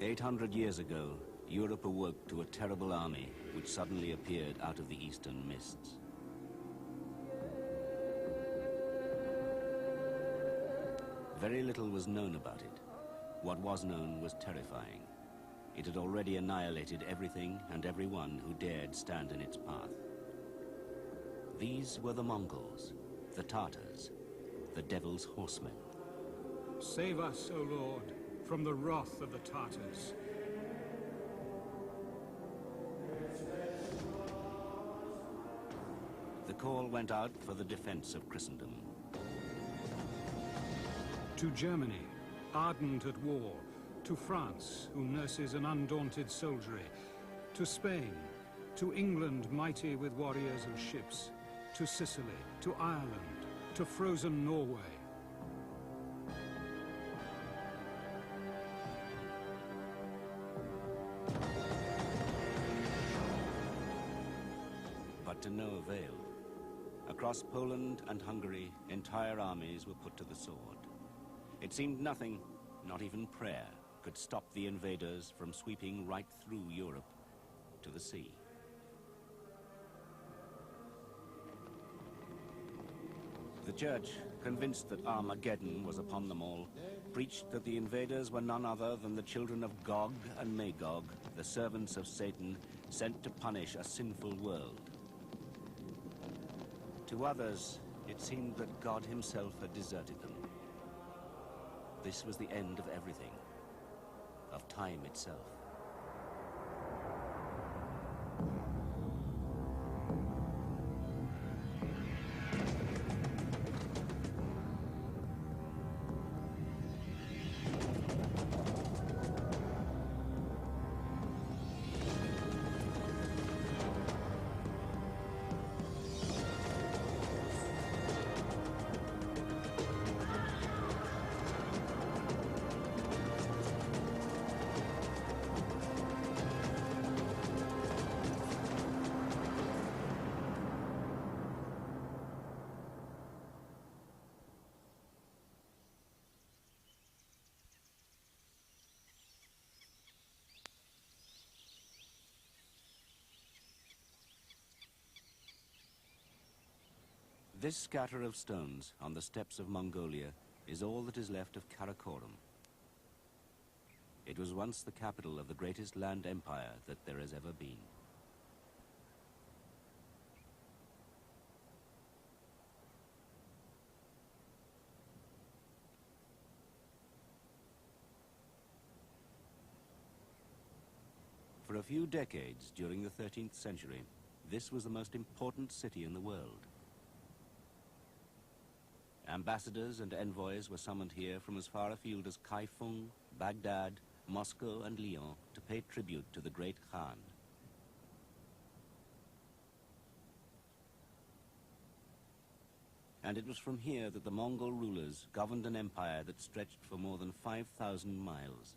800 years ago, Europe awoke to a terrible army which suddenly appeared out of the eastern mists. Very little was known about it. What was known was terrifying. It had already annihilated everything and everyone who dared stand in its path. These were the Mongols, the Tatars, the Devil's Horsemen. Save us, O Lord, from the wrath of the Tatars. The call went out for the defense of Christendom. To Germany, ardent at war, to France, who nurses an undaunted soldiery, to Spain, to England mighty with warriors and ships, to Sicily, to Ireland, to frozen Norway. But to no avail. Across Poland and Hungary, entire armies were put to the sword. It seemed nothing, not even prayer, could stop the invaders from sweeping right through Europe to the sea. The church, convinced that Armageddon was upon them all, preached that the invaders were none other than the children of Gog and Magog, the servants of Satan, sent to punish a sinful world. To others, it seemed that God himself had deserted them. This was the end of everything, of time itself. This scatter of stones on the steppes of Mongolia is all that is left of Karakorum. It was once the capital of the greatest land empire that there has ever been. For a few decades during the 13th century, this was the most important city in the world. Ambassadors and envoys were summoned here from as far afield as Kaifeng, Baghdad, Moscow and Lyon to pay tribute to the great Khan. And it was from here that the Mongol rulers governed an empire that stretched for more than 5,000 miles,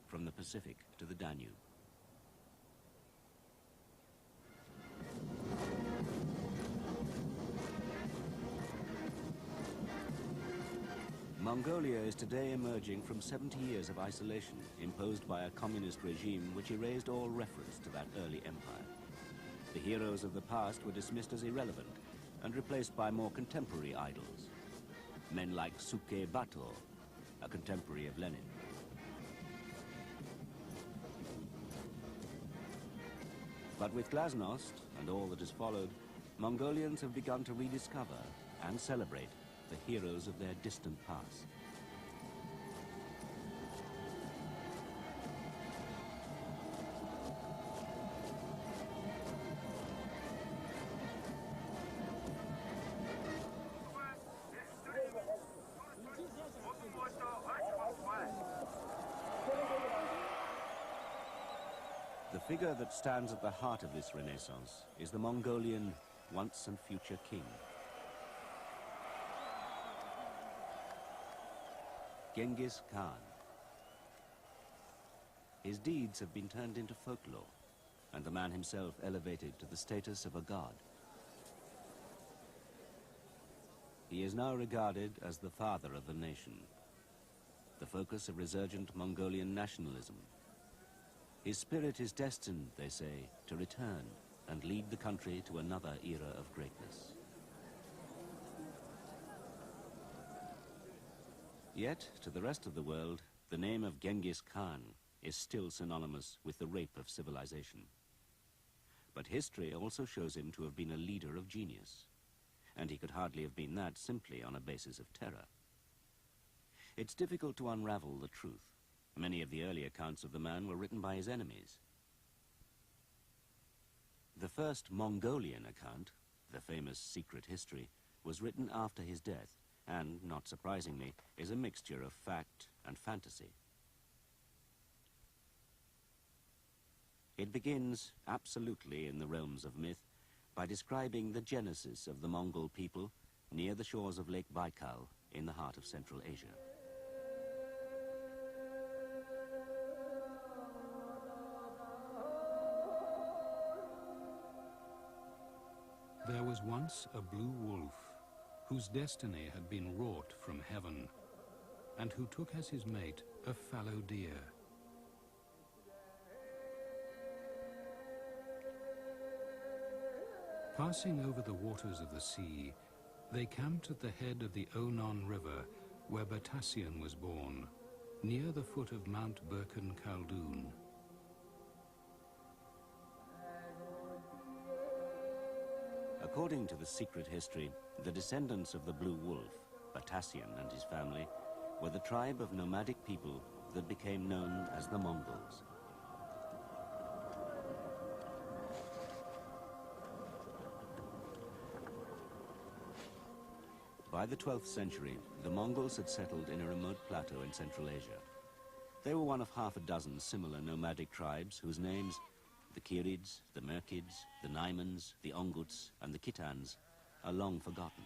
from the Pacific to the Danube. Mongolia is today emerging from 70 years of isolation imposed by a communist regime which erased all reference to that early empire. The heroes of the past were dismissed as irrelevant and replaced by more contemporary idols. Men like Suke Bator, a contemporary of Lenin. But with Glasnost and all that has followed, Mongolians have begun to rediscover and celebrate the heroes of their distant past. The figure that stands at the heart of this Renaissance is the Mongolian once and future king. Genghis Khan. His deeds have been turned into folklore, and the man himself elevated to the status of a god. He is now regarded as the father of the nation, the focus of resurgent Mongolian nationalism, His spirit is destined, they say, to return and lead the country to another era of greatness. Yet, to the rest of the world, the name of Genghis Khan is still synonymous with the rape of civilization. But history also shows him to have been a leader of genius, and he could hardly have been that simply on a basis of terror. It's difficult to unravel the truth. Many of the early accounts of the man were written by his enemies. The first Mongolian account, the famous secret history, was written after his death, and, not surprisingly, is a mixture of fact and fantasy. It begins, absolutely in the realms of myth, by describing the genesis of the Mongol people near the shores of Lake Baikal in the heart of Central Asia. There was once a blue wolf whose destiny had been wrought from heaven, and who took as his mate a fallow deer. Passing over the waters of the sea, they camped at the head of the Onon River, where Batassian was born, near the foot of Mount Birken Khaldun. According to the secret history, the descendants of the Blue Wolf, Batassian and his family, were the tribe of nomadic people that became known as the Mongols. By the 12th century, the Mongols had settled in a remote plateau in Central Asia. They were one of half a dozen similar nomadic tribes whose names, the Kirids, the Merkids, the Naimans, the Onguts, and the Khitans, are long forgotten.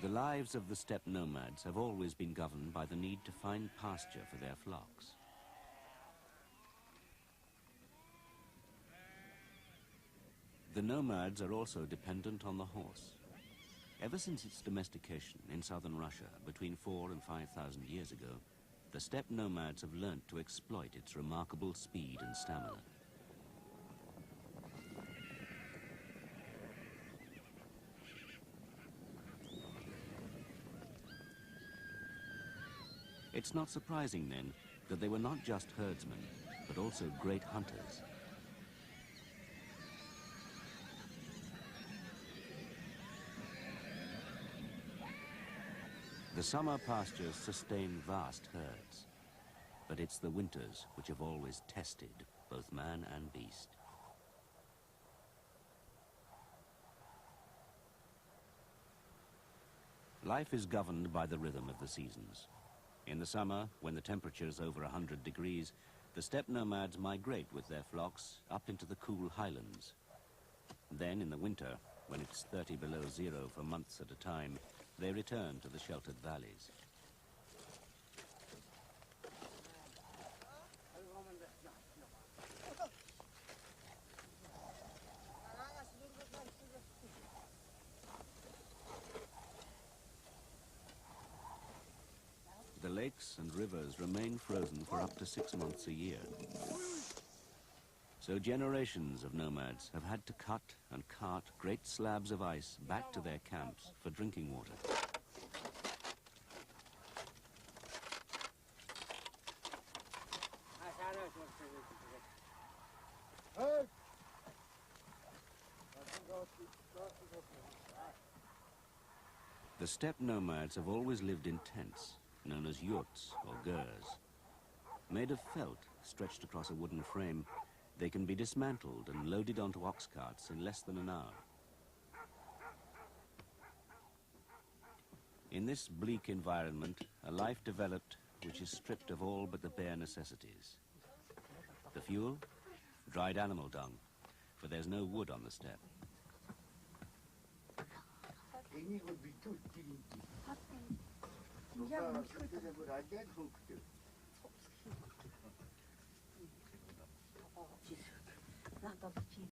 The lives of the steppe nomads have always been governed by the need to find pasture for their flocks. The nomads are also dependent on the horse. Ever since its domestication in southern Russia between 4,000 and 5,000 years ago, the steppe nomads have learnt to exploit its remarkable speed and stamina. It's not surprising, then, that they were not just herdsmen, but also great hunters. The summer pastures sustain vast herds, but it's the winters which have always tested both man and beast. Life is governed by the rhythm of the seasons. In the summer, when the temperature is over 100 degrees, the steppe nomads migrate with their flocks up into the cool highlands. Then, in the winter, when it's 30 below zero for months at a time, they return to the sheltered valleys. The lakes and rivers remain frozen for up to 6 months a year. So generations of nomads have had to cut and cart great slabs of ice back to their camps for drinking water. The steppe nomads have always lived in tents, known as yurts or gurs. Made of felt stretched across a wooden frame, they can be dismantled and loaded onto ox carts in less than an hour. In this bleak environment, a life developed which is stripped of all but the bare necessities. The fuel? Dried animal dung, for there's no wood on the steppe.